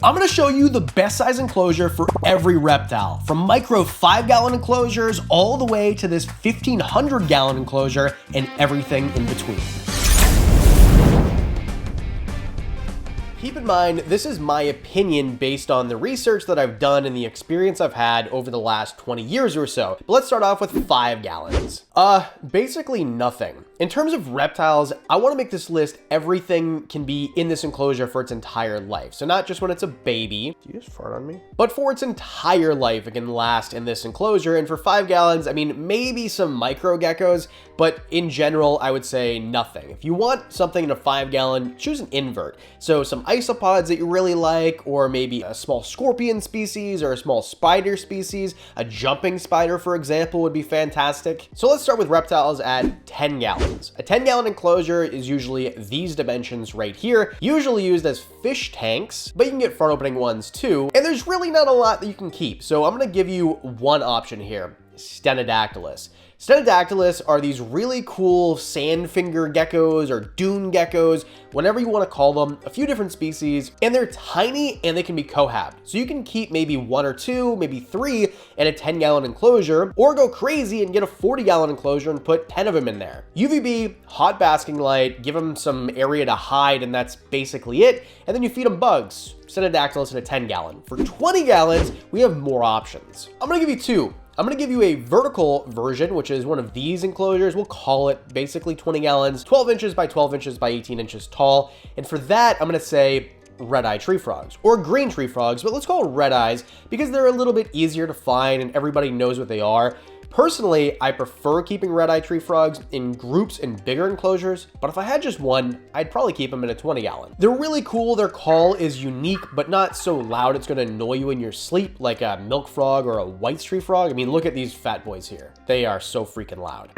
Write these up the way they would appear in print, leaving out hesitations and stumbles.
I'm going to show you the best size enclosure for every reptile, from micro 5-gallon enclosures all the way to this 1,500-gallon enclosure and everything in between. Keep in mind, this is my opinion based on the research that I've done and the experience I've had over the last 20 years or so. But let's start off with 5 gallons. Basically nothing. In terms of reptiles, I want to make this list everything can be in this enclosure for its entire life. So not just when it's a baby. Did you just fart on me? But for its entire life, it can last in this enclosure. And for 5 gallons, I mean, maybe some micro geckos, but in general, I would say nothing. If you want something in a 5-gallon, choose an invert. So some isopods that you really like, or maybe a small scorpion species or a small spider species. A jumping spider, for example, would be fantastic. So let's start with reptiles at 10 gallons. A 10-gallon enclosure is usually these dimensions right here, usually used as fish tanks, but you can get front opening ones too. And there's really not a lot that you can keep. So I'm going to give you one option here, Stenodactylus. Stenodactylus are these really cool sandfinger geckos or dune geckos, whatever you want to call them, a few different species, and they're tiny and they can be cohabbed. So you can keep maybe 1 or 2, maybe 3 in a 10-gallon enclosure, or go crazy and get a 40-gallon enclosure and put 10 of them in there. UVB, hot basking light, give them some area to hide, and that's basically it. And then you feed them bugs. Stenodactylus in a 10-gallon. For 20 gallons, we have more options. I'm gonna give you 2. I'm going to give you a vertical version, which is one of these enclosures. We'll call it basically 20 gallons, 12 inches by 12 inches by 18 inches tall. And for that, I'm going to say red-eye tree frogs or green tree frogs, but let's call it red eyes because they're a little bit easier to find and everybody knows what they are. Personally, I prefer keeping red-eye tree frogs in groups in bigger enclosures, but if I had just one, I'd probably keep them in a 20-gallon. They're really cool. Their call is unique, but not so loud it's gonna annoy you in your sleep like a milk frog or a white tree frog. I mean, look at these fat boys here. They are so freaking loud.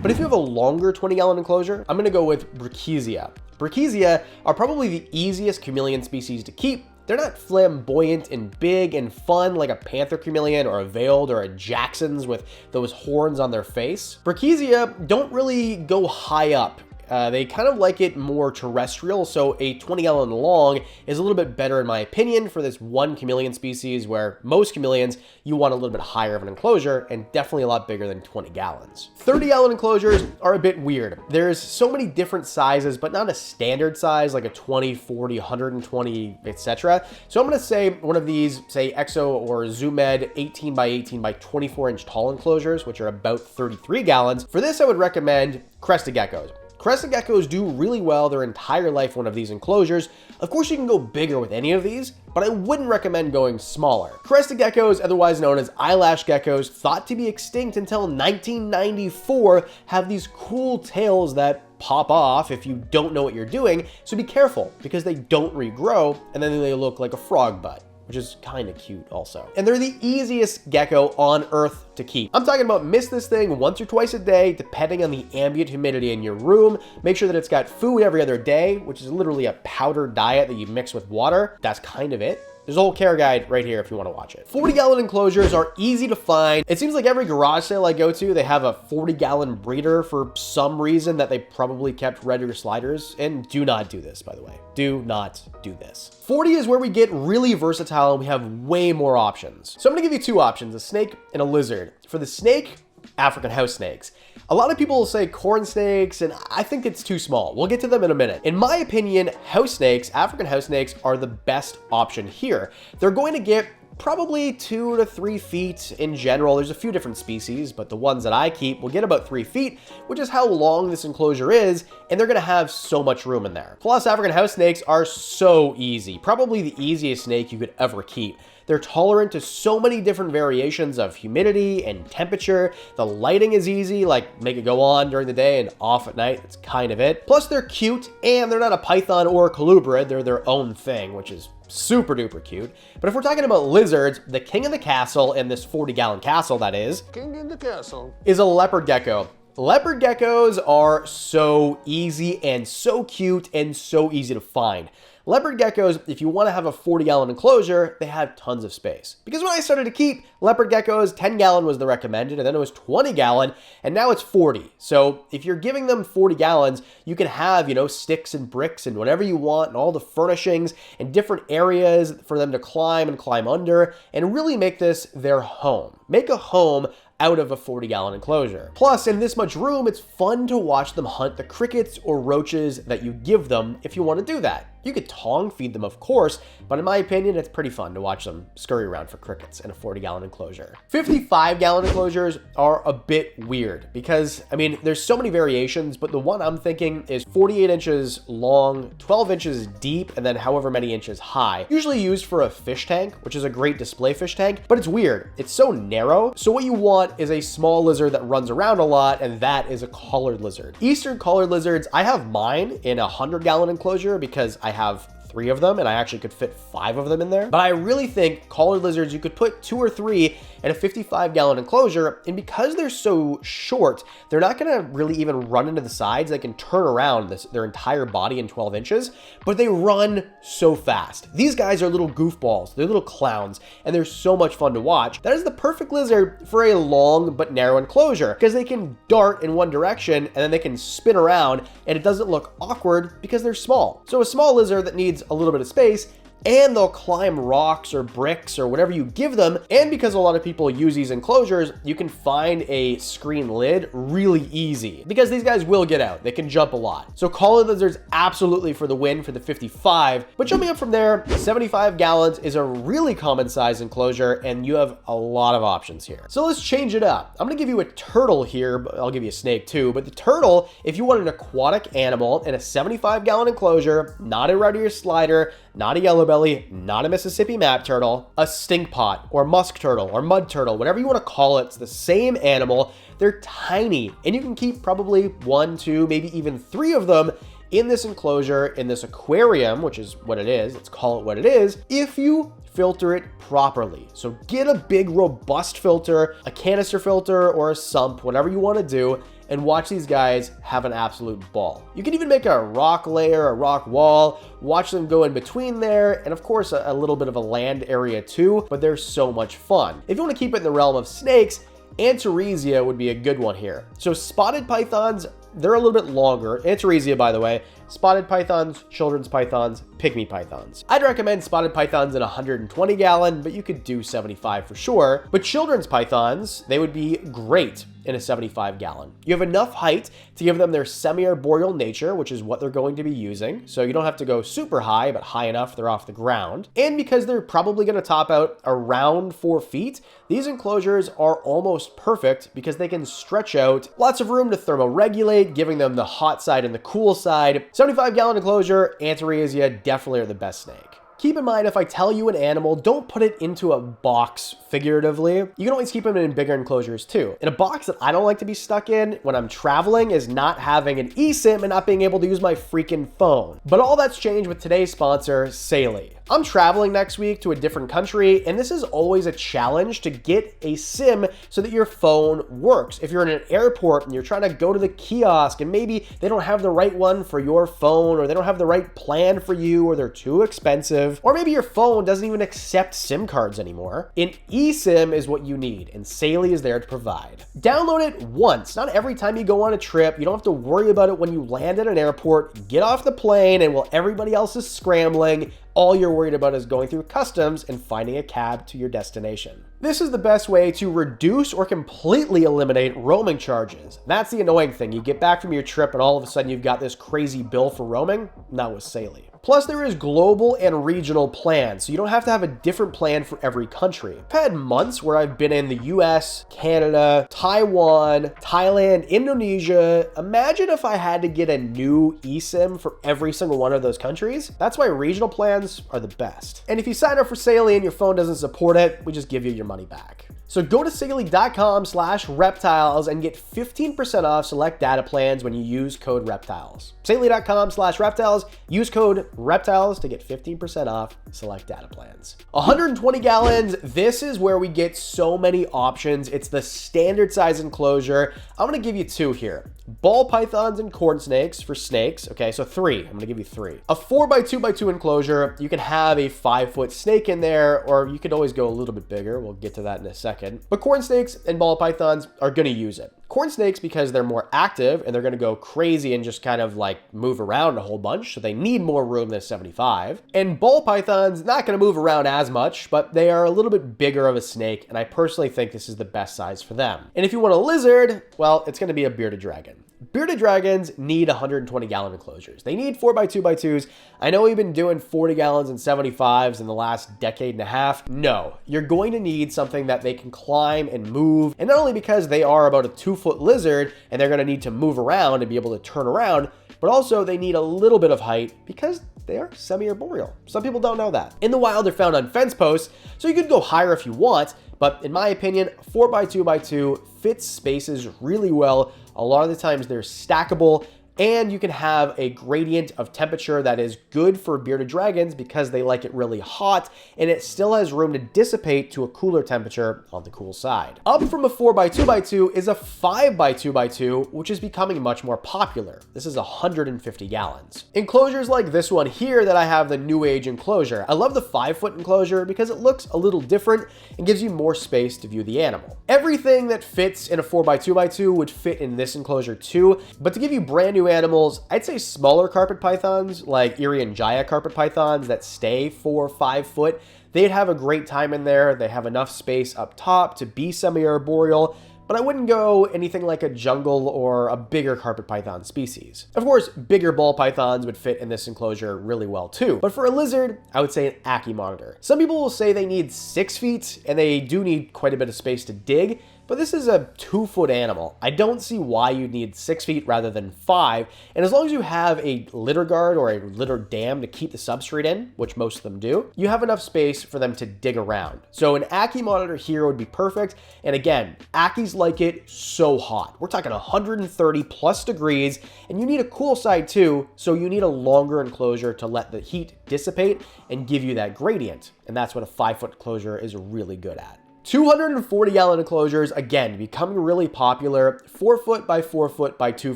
But if you have a longer 20-gallon enclosure, I'm gonna go with Brachysia. Brachysia are probably the easiest chameleon species to keep. They're not flamboyant and big and fun like a panther chameleon or a veiled or a Jackson's with those horns on their face. Brachysia don't really go high up. They kind of like it more terrestrial, so a 20-gallon long is a little bit better in my opinion for this one chameleon species where most chameleons, you want a little bit higher of an enclosure and definitely a lot bigger than 20 gallons. 30-gallon enclosures are a bit weird. There's so many different sizes, but not a standard size like a 20, 40, 120, etc. So I'm going to say one of these, say Exo or Zoomed 18 by 18 by 24 inch tall enclosures, which are about 33 gallons. For this, I would recommend crested geckos. Crested geckos do really well their entire life one of these enclosures. Of course, you can go bigger with any of these, but I wouldn't recommend going smaller. Crested geckos, otherwise known as eyelash geckos, thought to be extinct until 1994, have these cool tails that pop off if you don't know what you're doing, so be careful because they don't regrow and then they look like a frog butt, which is kind of cute also. And they're the easiest gecko on earth to keep. I'm talking about miss this thing once or twice a day, depending on the ambient humidity in your room. Make sure that it's got food every other day, which is literally a powdered diet that you mix with water. That's kind of it. There's a whole care guide right here if you want to watch it. 40-gallon enclosures are easy to find. It seems like every garage sale I go to, they have a 40-gallon breeder for some reason that they probably kept redder sliders in. Do not do this, by the way. Do not do this. 40 is where we get really versatile and we have way more options. So I'm gonna give you 2 options, a snake and a lizard. For the snake, African house snakes. A lot of people will say corn snakes, and I think it's too small. We'll get to them in a minute. In my opinion, house snakes, African house snakes, are the best option here. They're going to get probably 2 to 3 feet in general. There's a few different species, but the ones that I keep will get about 3 feet, which is how long this enclosure is, and they're gonna have so much room in there. Plus, African house snakes are so easy. Probably the easiest snake you could ever keep. They're tolerant to so many different variations of humidity and temperature. The lighting is easy, like make it go on during the day and off at night. That's kind of it. Plus, they're cute, and they're not a python or a colubrid. They're their own thing, which is super duper cute. But if we're talking about lizards, the king of the castle, in this 40-gallon castle that is, king in the castle, is a leopard gecko. Leopard geckos are so easy and so cute and so easy to find. Leopard geckos, if you want to have a 40-gallon enclosure, they have tons of space. Because when I started to keep leopard geckos, 10-gallon was the recommended, and then it was 20-gallon, and now it's 40. So if you're giving them 40 gallons, you can have, sticks and bricks and whatever you want and all the furnishings and different areas for them to climb and climb under and really make this their home. Make a home out of a 40-gallon enclosure. Plus, in this much room, it's fun to watch them hunt the crickets or roaches that you give them if you want to do that. You could tongue feed them, of course, but in my opinion, it's pretty fun to watch them scurry around for crickets in a 40-gallon enclosure. 55-gallon enclosures are a bit weird because, there's so many variations, but the one I'm thinking is 48 inches long, 12 inches deep, and then however many inches high. Usually used for a fish tank, which is a great display fish tank, but it's weird. It's so narrow. So what you want is a small lizard that runs around a lot, and that is a collared lizard. Eastern collared lizards, I have mine in a 100-gallon enclosure because I have 3 of them and I actually could fit 5 of them in there. But I really think collared lizards, you could put 2 or 3 in a 55-gallon enclosure, and because they're so short, they're not gonna really even run into the sides. They can turn around their entire body in 12 inches, but they run so fast. These guys are little goofballs, they're little clowns, and they're so much fun to watch. That is the perfect lizard for a long but narrow enclosure because they can dart in one direction and then they can spin around and it doesn't look awkward because they're small. So a small lizard that needs a little bit of space, and they'll climb rocks or bricks or whatever you give them. And because a lot of people use these enclosures, you can find a screen lid really easy because these guys will get out. They can jump a lot. So collared lizards absolutely for the win for the 55. But jumping up from there, 75 gallons is a really common size enclosure and you have a lot of options here. So let's change it up. I'm gonna give you a turtle here, but I'll give you a snake too. But the turtle, if you want an aquatic animal in a 75-gallon enclosure, not a red ear slider, not a yellow belly, not a Mississippi map turtle, a stink pot or musk turtle or mud turtle, whatever you want to call it, it's the same animal. They're tiny and you can keep probably 1, 2, maybe even 3 of them in this enclosure, in this aquarium, which is what it is. Let's call it what it is, if you filter it properly. So get a big robust filter, a canister filter or a sump, whatever you want to do, and watch these guys have an absolute ball. You can even make a rock layer, a rock wall, watch them go in between there, and of course a little bit of a land area too, but they're so much fun. If you want to keep it in the realm of snakes, Antaresia would be a good one here. So spotted pythons, they're a little bit longer. Antaresia, by the way, spotted pythons, children's pythons, pygmy pythons. I'd recommend spotted pythons in a 120 gallon, but you could do 75 for sure. But children's pythons, they would be great in a 75 gallon. You have enough height to give them their semi-arboreal nature, which is what they're going to be using. So you don't have to go super high, but high enough they're off the ground. And because they're probably going to top out around 4 feet, these enclosures are almost perfect because they can stretch out. Lots of room to thermoregulate, giving them the hot side and the cool side. 75-gallon enclosure, Antaresia definitely are the best snake. Keep in mind, if I tell you an animal, don't put it into a box figuratively. You can always keep them in bigger enclosures too. And a box that I don't like to be stuck in when I'm traveling is not having an eSIM and not being able to use my freaking phone. But all that's changed with today's sponsor, Saley. I'm traveling next week to a different country, and this is always a challenge to get a SIM so that your phone works. If you're in an airport and you're trying to go to the kiosk and maybe they don't have the right one for your phone, or they don't have the right plan for you, or they're too expensive, or maybe your phone doesn't even accept SIM cards anymore, an eSIM is what you need, and Saley is there to provide. Download it once, not every time you go on a trip. You don't have to worry about it when you land at an airport. Get off the plane, and while everybody else is scrambling, all you're worried about is going through customs and finding a cab to your destination. This is the best way to reduce or completely eliminate roaming charges. That's the annoying thing. You get back from your trip and all of a sudden you've got this crazy bill for roaming. Not with Saley. Plus, there is global and regional plans, so you don't have to have a different plan for every country. I've had months where I've been in the US, Canada, Taiwan, Thailand, Indonesia. Imagine if I had to get a new eSIM for every single one of those countries. That's why regional plans are the best. And if you sign up for Saley and your phone doesn't support it, we just give you your money back. So go to Saley.com/reptiles and get 15% off select data plans when you use code reptiles. Saley.com/reptiles, use code Reptiles to get 15% off select data plans. 120 gallons, this is where we get so many options. It's the standard size enclosure. I'm gonna give you two here. Ball pythons and corn snakes for snakes. Okay, so three. I'm gonna give you three. A 4x2x2 enclosure. You can have a 5-foot snake in there, or you could always go a little bit bigger. We'll get to that in a second. But corn snakes and ball pythons are gonna use it. Corn snakes because they're more active and they're gonna go crazy and just kind of like move around a whole bunch, so they need more room than 75. And ball pythons, not gonna move around as much, but they are a little bit bigger of a snake, and I personally think this is the best size for them. And if you want a lizard, well, it's gonna be a bearded dragon. Bearded dragons need 120 gallon enclosures. They need 4x2x2s. I know we've been doing 40 gallons and 75s in the last decade and a half. No, you're going to need something that they can climb and move. And not only because they are about a 2-foot lizard and they're gonna need to move around and be able to turn around, but also they need a little bit of height because they are semi-arboreal. Some people don't know that. In the wild, they're found on fence posts, so you could go higher if you want, but in my opinion, 4x2x2 fits spaces really well. A lot of the times they're stackable, and you can have a gradient of temperature that is good for bearded dragons because they like it really hot, and it still has room to dissipate to a cooler temperature on the cool side. Up from a 4x2x2 is a 5x2x2, which is becoming much more popular. This is 150 gallons. Enclosures like this one here that I have, the new age enclosure. I love the 5-foot enclosure because it looks a little different and gives you more space to view the animal. Everything that fits in a 4x2x2 would fit in this enclosure too, but to give you brand new animals, I'd say smaller carpet pythons like Erie and Jaya carpet pythons that stay 4 or 5 foot, they'd have a great time in there. They have enough space up top to be semi-arboreal, but I wouldn't go anything like a jungle or a bigger carpet python species. Of course, bigger ball pythons would fit in this enclosure really well too, but for a lizard, I would say an Ackie monitor. Some people will say they need 6 feet, and they do need quite a bit of space to dig, but this is a 2-foot animal. I don't see why you'd need 6 feet rather than 5. And as long as you have a litter guard or a litter dam to keep the substrate in, which most of them do, you have enough space for them to dig around. So an Ackie monitor here would be perfect. And again, Ackies like it so hot. We're talking 130 plus degrees, and you need a cool side too. So you need a longer enclosure to let the heat dissipate and give you that gradient. And that's what a 5-foot enclosure is really good at. 240 gallon enclosures, again, becoming really popular, 4 foot by 4 foot by 2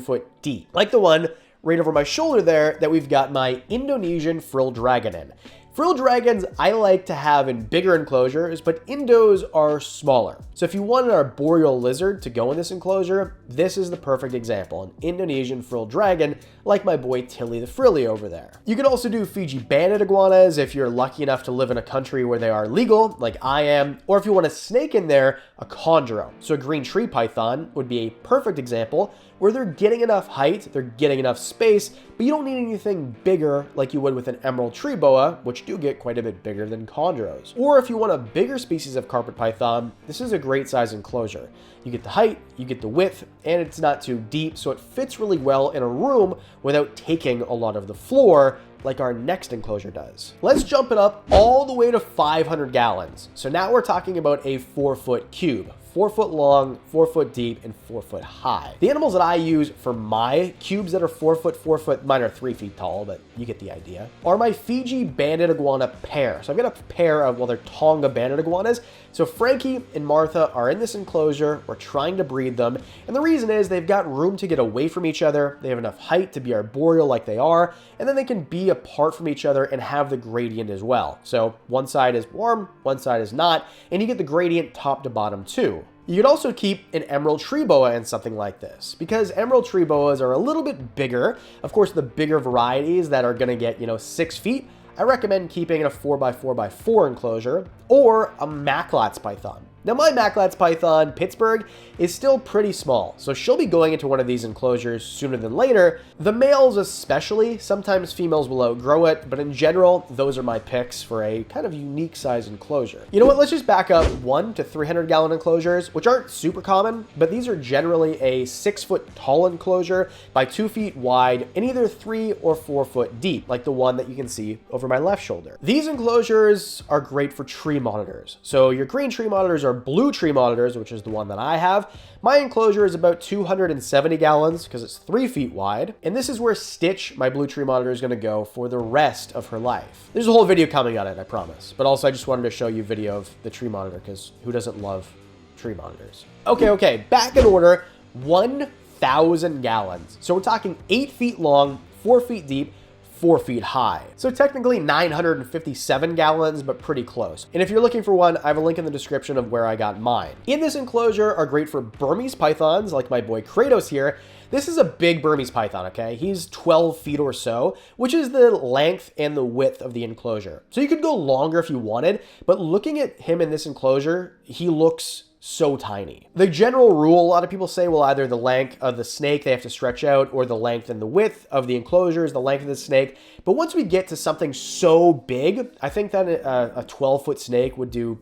foot deep. Like the one right over my shoulder there that we've got my Indonesian frilled dragon in. Frilled dragons I like to have in bigger enclosures, but Indos are smaller. So if you want an arboreal lizard to go in this enclosure, this is the perfect example, an Indonesian frilled dragon, like my boy Tilly the Frilly over there. You could also do Fiji banded iguanas if you're lucky enough to live in a country where they are legal, like I am, or if you want a snake in there, a chondro. So a green tree python would be a perfect example where they're getting enough height, they're getting enough space, but you don't need anything bigger like you would with an emerald tree boa, which do get quite a bit bigger than chondros. Or if you want a bigger species of carpet python, this is a great size enclosure. You get the height, you get the width, and it's not too deep, so it fits really well in a room without taking a lot of the floor, like our next enclosure does. Let's jump it up all the way to 500 gallons. So now we're talking about a 4-foot cube. 4 foot long, 4 foot deep, and 4 foot high. The animals that I use for my cubes that are 4 foot, mine are 3 feet tall, but you get the idea, are my Fiji banded iguana pair. So I've got a pair of, well, they're Tonga banded iguanas. So Frankie and Martha are in this enclosure. We're trying to breed them. And the reason is they've got room to get away from each other. They have enough height to be arboreal like they are, and then they can be apart from each other and have the gradient as well. So one side is warm, one side is not, and you get the gradient top to bottom too. You could also keep an emerald tree boa in something like this, because emerald tree boas are a little bit bigger. Of course, the bigger varieties that are gonna get, 6 feet, I recommend keeping in a 4x4x4 enclosure, or a Maclat's python. Now my Maclat's python, Pittsburgh, is still pretty small, so she'll be going into one of these enclosures sooner than later. The males especially, sometimes females will outgrow it, but in general, those are my picks for a kind of unique size enclosure. You know what, let's just back up 1 to 300 gallon enclosures, which aren't super common, but these are generally a 6 foot tall enclosure by 2 feet wide and either 3 or 4 foot deep, like the one that you can see over my left shoulder. These enclosures are great for tree monitors. So your green tree monitors are blue tree monitors, which is the one that I have. My enclosure is about 270 gallons because it's 3 feet wide. And this is where Stitch, my blue tree monitor, is going to go for the rest of her life. There's a whole video coming on it, I promise. But also I just wanted to show you a video of the tree monitor because who doesn't love tree monitors? Okay, back in order, 1,000 gallons. So we're talking 8 feet long, 4 feet deep, 4 feet high. So technically 957 gallons, but pretty close. And if you're looking for one, I have a link in the description of where I got mine. In this enclosure are great for Burmese pythons, like my boy Kratos here. This is a big Burmese python, okay? He's 12 feet or so, which is the length and the width of the enclosure. So you could go longer if you wanted, but looking at him in this enclosure, he looks so tiny. The general rule, a lot of people say, well, either the length of the snake they have to stretch out, or the length and the width of the enclosure is the length of the snake. But once we get to something so big, I think that a 12-foot snake would do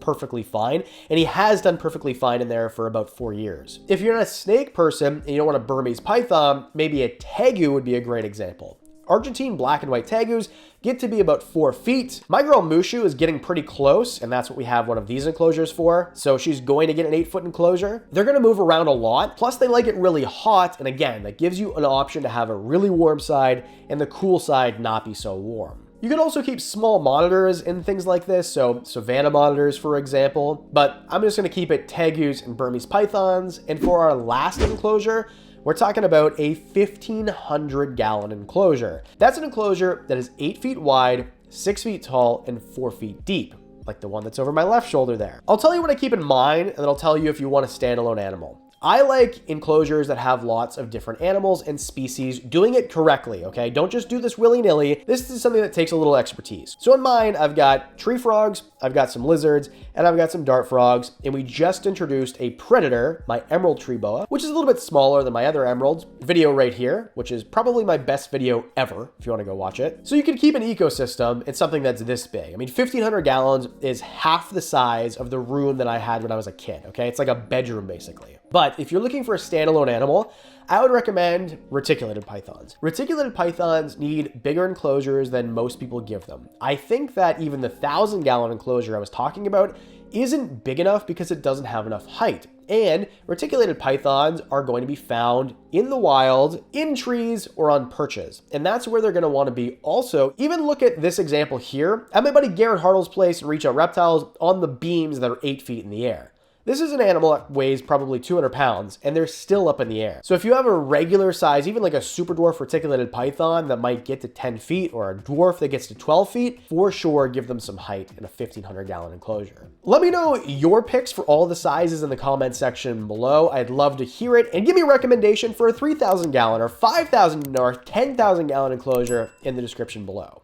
perfectly fine. And he has done perfectly fine in there for about 4 years. If you're not a snake person and you don't want a Burmese python, maybe a tegu would be a great example. Argentine black and white tegus get to be about 4 feet. My girl Mushu is getting pretty close, and that's what we have one of these enclosures for. So she's going to get an 8-foot enclosure. They're going to move around a lot. Plus they like it really hot. And again, that gives you an option to have a really warm side and the cool side not be so warm. You can also keep small monitors in things like this, so Savannah monitors, for example, but I'm just going to keep it tegus and Burmese pythons. And for our last enclosure, we're talking about a 1,500 gallon enclosure. That's an enclosure that is 8 feet wide, 6 feet tall, and 4 feet deep, like the one that's over my left shoulder there. I'll tell you what I keep in mind, and then I'll tell you if you want a standalone animal. I like enclosures that have lots of different animals and species doing it correctly, okay? Don't just do this willy-nilly. This is something that takes a little expertise. So in mine, I've got tree frogs, I've got some lizards, and I've got some dart frogs, and we just introduced a predator, my emerald tree boa, which is a little bit smaller than my other emeralds. Video right here, which is probably my best video ever, if you want to go watch it. So you can keep an ecosystem in something that's this big. I mean, 1,500 gallons is half the size of the room that I had when I was a kid, okay? It's like a bedroom, basically. But if you're looking for a standalone animal, I would recommend reticulated pythons. Reticulated pythons need bigger enclosures than most people give them. I think that even the 1,000-gallon enclosure I was talking about isn't big enough because it doesn't have enough height. And reticulated pythons are going to be found in the wild, in trees, or on perches. And that's where they're going to want to be also. Even look at this example here at my buddy Garrett Hartle's place in Reach Out Reptiles on the beams that are 8 feet in the air. This is an animal that weighs probably 200 pounds, and they're still up in the air. So if you have a regular size, even like a super dwarf reticulated python that might get to 10 feet, or a dwarf that gets to 12 feet, for sure give them some height in a 1,500-gallon enclosure. Let me know your picks for all the sizes in the comment section below. I'd love to hear it, and give me a recommendation for a 3,000-gallon or 5,000 or 10,000-gallon enclosure in the description below.